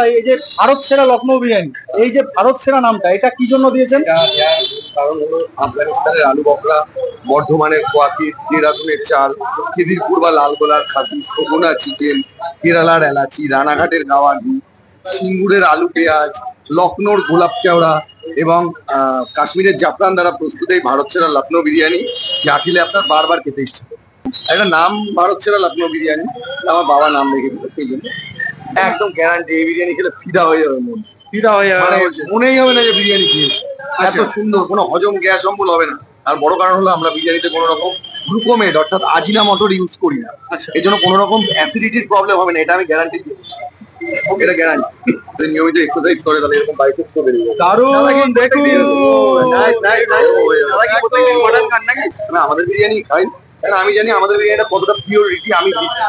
এই যে ভারত সেরা লখনৌ বিরিয়ানি, এই যে ভারত সেরা নামটা এটা কি জন্য দিয়েছেন? কারণ হলো আফগানিস্তানের আলু বকরা, বর্ধমানের কোয়াকি, দেরাদুনের চাল, খিদিরপুর বা লালগোলার খাতি, সগুনা চিকেন, কেরালার এলাচি, রানাঘাটের গাওয়া ঘি, সিঙ্গুরের আলু পেঁয়াজ, লখনৌর গোলাপ কেওড়া এবং কাশ্মীরের জাফরান দ্বারা প্রস্তুত এই ভারত সেরা লখনৌ বিরিয়ানি, যা খেলে আপনার বারবার খেতে ইচ্ছে হবে। একটা নাম ভারত সেরা লখনৌ বিরিয়ানি, আমার বাবা নাম রেখে দিল সেই জন্য। একদম গ্যারান্টি এই বিরিয়ানি খেলে ফিদা হয়ে যাবে মন, ফিদা হয়ে যাবে মানে বলছেন। মনেই হবে না যে বিরিয়ানি খেয়েছি। এত সুন্দর, কোনো হজম গ্যাস অম্বল হবে না। আর বড় কারণ হলো আমরা বিরিয়ানিতে কোনো রকম গ্লুকোমেট অর্থাৎ আজিনা মটর ইউজ করি না। এই জন্য কোনো রকম অ্যাসিডিটির প্রবলেম হবে না, এটা আমি গ্যারান্টি দিই। এটা গ্যারান্টি। নিয়মিত এক্সারসাইজ করে তাহলে এরকম বাইসেপস তো বেরিয়ে যাবে। দারুণ, দেখুন। Nice nice nice. দাদা কি প্রত্যেকদিন মাটন খান নাকি? না, আমাদের বিরিয়ানি খাই, কারণ আমি জানি আমাদের বিরিয়ানিটা কতটা পিওরিটি আমি দিচ্ছি।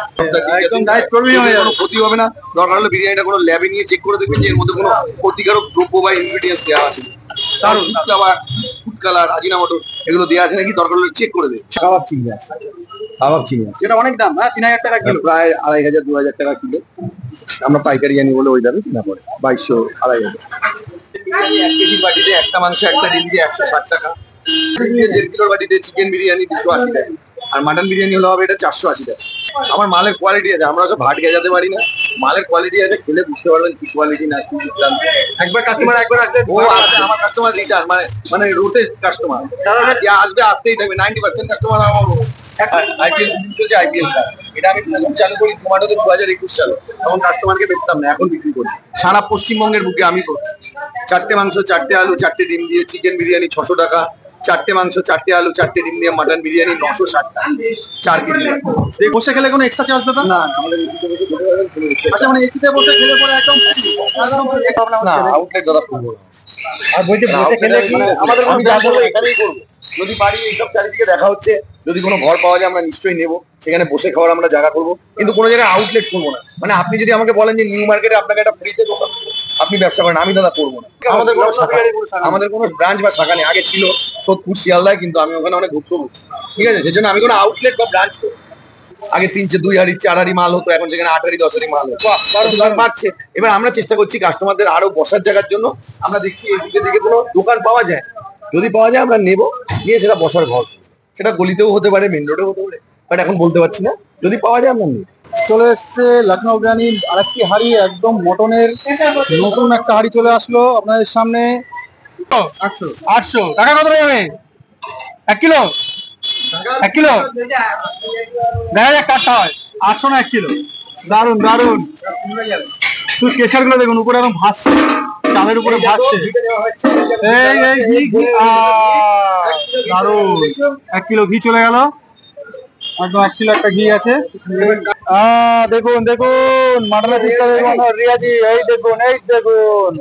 একদম ডায়েট কর্মী হয়ে কোনো যাবে। ক্ষতি হবে না। দরকার হলে বিরিয়ানিটা কোনো ল্যাবে নিয়ে চেক করে দেখবেন যে এর মধ্যে কোনো ক্ষতিকারক দ্রব্য বা ইনগ্রিডিয়েন্টস দেওয়া আছে। কারণ ফুড কালার, আজিনা মটর এগুলো দেওয়া আছে নাকি দরকার হলে চেক করে দেবে। কাবাব চিংড়ি আছে, কাবাব চিনি আছে। এটা অনেক দাম, হ্যাঁ 3000 টাকা কিলো। প্রায় 2500-2000 টাকা কিলো। আমরা পাইকারি আনি বলে ওই দামে কিনা পড়ে 2200-2500। 1 কেজির বাটিতে একটা মাংস একটা ডিম দিয়ে 160 টাকা। 1.5 কিলোর বাটিতে চিকেন বিরিয়ানি 280 টাকা। আর মাটন বিরিয়ানি হলে হবে এটা 480 টাকা। আমার মালের কোয়ালিটি আছে, আমরা তো ভাট গেজাতে পারি না। মালের কোয়ালিটি আছে, খেলে বুঝতে পারবেন কি কোয়ালিটি না কি দুর্দান্ত। একবার কাস্টমার একবার আসলে ও আসবে, আমার কাস্টমার রিটার্ন মানে রোটেট কাস্টমার। তারা যে আসবে আসতেই থাকবে। 90% কাস্টমার আমার আইপিএল চলছে, আইপিএল এটা আমি প্রথম চালু করি টমেটোতে 2021 সালে। তখন কাস্টমারকে বেচতাম না, এখন বিক্রি করি। সারা পশ্চিমবঙ্গের বুকে আমি করি। 4টে মাংস 4টে আলু 4টে ডিম দিয়ে চিকেন বিরিয়ানি 600 টাকা। 4টে মাংস 4টে আলু 4টে ডিম দিয়ে মাটন বিরিয়ানি 960 টাকা 4 কেজি। এই বসে খেলে কোনো এক্সট্রা চার্জ দিতে না, আমাদের এসিতে বসে খেতে পারবেন, কোনো extra আচ্ছা, মানে এসিতে বসে খেলে পরে একদম না, আউটলেট দাদা করবো না। আর বইতে না, বসে খেলে outlet কি মানে আমাদের আমি যা করবো এখানেই করবো। যদি পারি এইসব চারিদিকে দেখা হচ্ছে, যদি কোনো ঘর পাওয়া যায় আমরা নিশ্চয়ই নেবো, সেখানে বসে খাওয়ার আমরা জায়গা করবো, কিন্তু কোনো জায়গায় আউটলেট করবো না। মানে আপনি যদি আমাকে বলেন যে নিউ মার্কেটে আপনাকে একটা ফ্রিতে দোকান দেবো, আপনি ব্যবসা করেন, আমি দাদা করবো না। আমাদের কোনো ব্রাঞ্চ বা শাখা নেই। আগে ছিল সোদপুর শিয়ালদায়, কিন্তু আমি ওখানে অনেক ঘুরতে বসছি, ঠিক আছে, সেজন্য আমি কোনো আউটলেট বা ব্রাঞ্চ করবো। আগে 2 হাড়ি 4 হাড়ি মাল হতো, এখন সেখানে 8 হাড়ি 10 হাড়ি মাল হতো। বাড়ছে। এবার আমরা চেষ্টা করছি কাস্টমারদের আরো বসার জায়গার জন্য। আমরা দেখছি এদিকে দিকে কোনো দোকান পাওয়া যায়, যদি পাওয়া যায় আমরা নেবো, নিয়ে সেটা বসার ঘর। সেটা গলিতেও হতে পারে, মেন রোডেও হতে পারে, বাট এখন বলতে পারছি না। যদি পাওয়া যায় আমরা নেবো। চলে এসছে লখনৌ বিরিয়ানির আরেকটি হাড়ি, একদম মটনের নতুন একটা হাড়ি চলে আসলো আপনাদের সামনে। 800 টাকা কত যাবে? 1 কিলো 1 কিলো দেখা যাক কাটটা হয়। 800 না 1 কিলো। দারুন দারুন। শুধু কেশর গুলো দেখুন উপরে একদম ভাসছে, চালের উপরে ভাসছে। এই এই ঘি ঘি দারুন। 1 কিলো ঘি চলে গেল, একদম 1 কিলো একটা ঘি আছে। দেখুন দেখুন মাটনের পিসটা দেখুন রিয়াজি, এই দেখুন এই দেখুন।